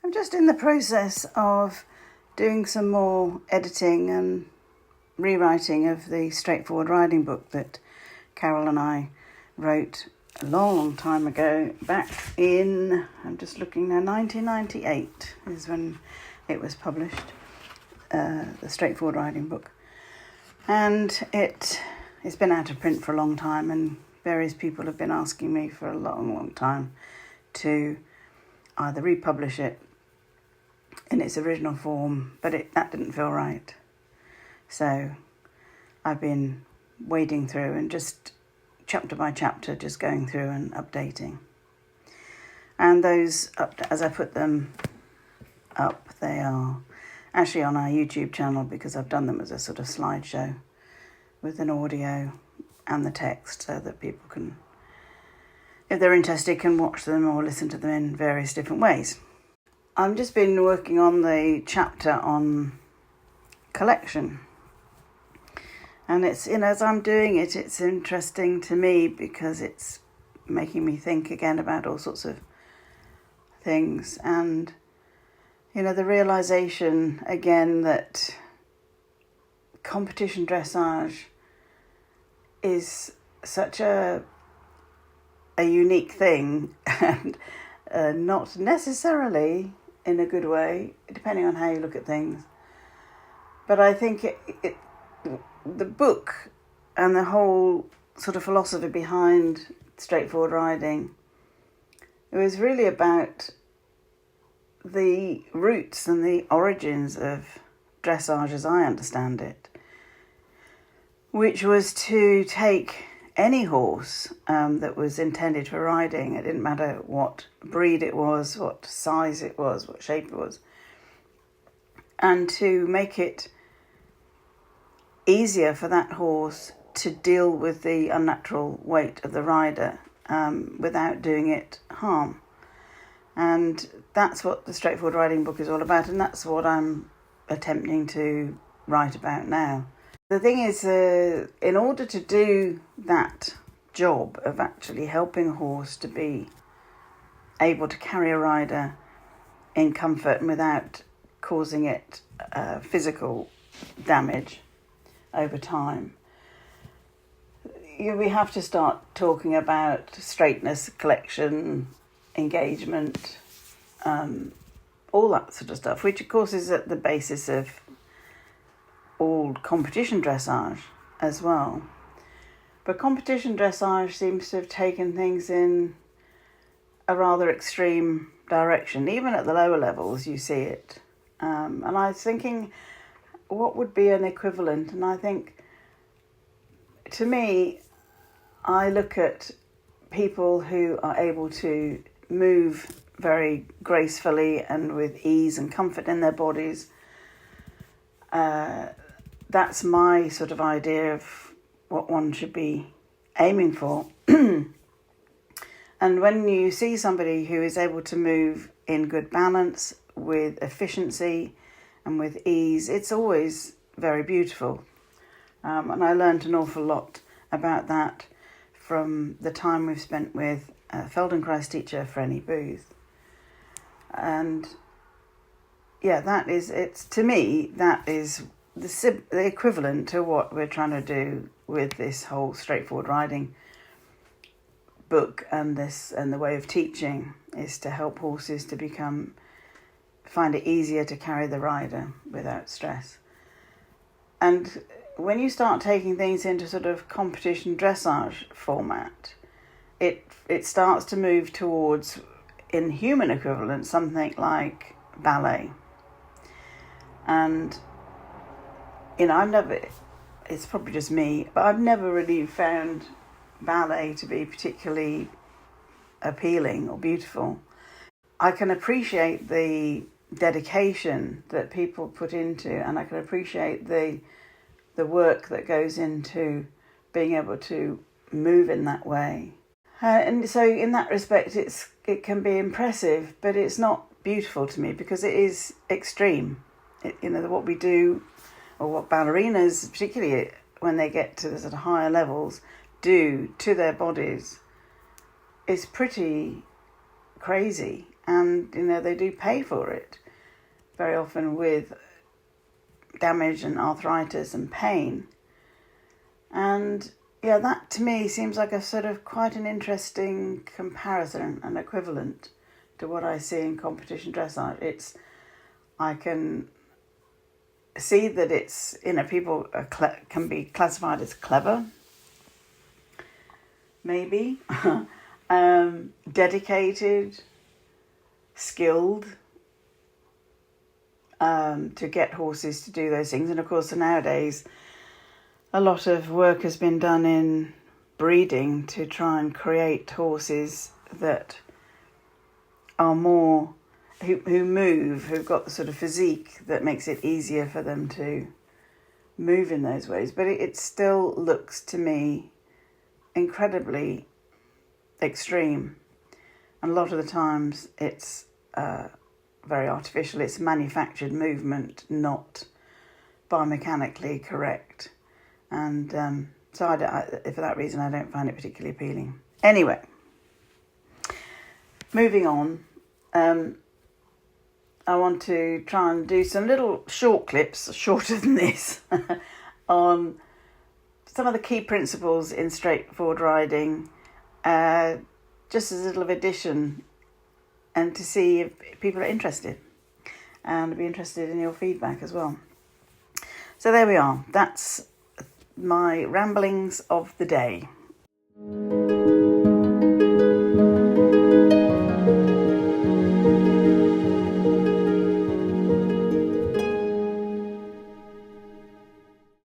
I'm just in the process of doing some more editing and rewriting of the Straightforward Riding book that Carol and I wrote a long time ago, back in, I'm just looking now, 1998 is when it was published, the Straightforward Riding book. And it's been out of print for a long time, and various people have been asking me for a long time to either republish it in its original form, but that didn't feel right. So I've been wading through and just chapter by chapter, just going through and updating. And those, as I put them up, they are actually on our YouTube channel, because I've done them as a sort of slideshow with an audio and the text, so that people can, if they're interested, can watch them or listen to them in various different ways. I've just been working on the chapter on collection. And it's, as I'm doing it, it's interesting to me because it's making me think again about all sorts of things. And, the realization again that competition dressage is such a unique thing, and not necessarily in a good way, depending on how you look at things. But I think the book and the whole sort of philosophy behind Straightforward Riding, it was really about the roots and the origins of dressage as I understand it, which was to take any horse that was intended for riding. It didn't matter what breed it was, what size it was, what shape it was, and to make it easier for that horse to deal with the unnatural weight of the rider without doing it harm. And that's what the Straightforward Riding book is all about, and that's what I'm attempting to write about now. The thing is, in order to do that job of actually helping a horse to be able to carry a rider in comfort and without causing it physical damage over time, we have to start talking about straightness, collection, engagement, all that sort of stuff, which of course is at the basis of all competition dressage as well. But competition dressage seems to have taken things in a rather extreme direction. Even at the lower levels you see it. And I was thinking, what would be an equivalent? And I think, to me, I look at people who are able to move very gracefully and with ease and comfort in their bodies. That's my sort of idea of what one should be aiming for. And when you see somebody who is able to move in good balance, with efficiency and with ease, it's always very beautiful. And I learned an awful lot about that from the time we've spent with Feldenkrais teacher Frenny Booth. And yeah, to me, that is the equivalent to what we're trying to do with this whole Straightforward Riding book and the way of teaching, is to help horses to find it easier to carry the rider without stress. And when you start taking things into sort of competition dressage format, it starts to move towards, in human equivalent, something like ballet. And it's probably just me, but I've never really found ballet to be particularly appealing or beautiful. I can appreciate the dedication that people put into, and I can appreciate the the work that goes into being able to move in that way. And so in that respect, it can be impressive, but it's not beautiful to me because it is extreme. What we do, or what ballerinas, particularly when they get to the sort of higher levels, do to their bodies is pretty crazy. And, they do pay for it very often with damage and arthritis and pain. And yeah, that to me seems like a sort of quite an interesting comparison and equivalent to what I see in competition dressage. I can see that it's, people can be classified as clever, maybe, dedicated, skilled, to get horses to do those things. And of course, nowadays, a lot of work has been done in breeding to try and create horses that are more, who move, who've got the sort of physique that makes it easier for them to move in those ways. But it still looks to me incredibly extreme. And a lot of the times it's very artificial. It's manufactured movement, not biomechanically correct. And so for that reason, I don't find it particularly appealing. Anyway, moving on, I want to try and do some little short clips, shorter than this, on some of the key principles in straightforward riding, just as a little addition, and to see if people are interested, and be interested in your feedback as well. So there we are. That's my ramblings of the day.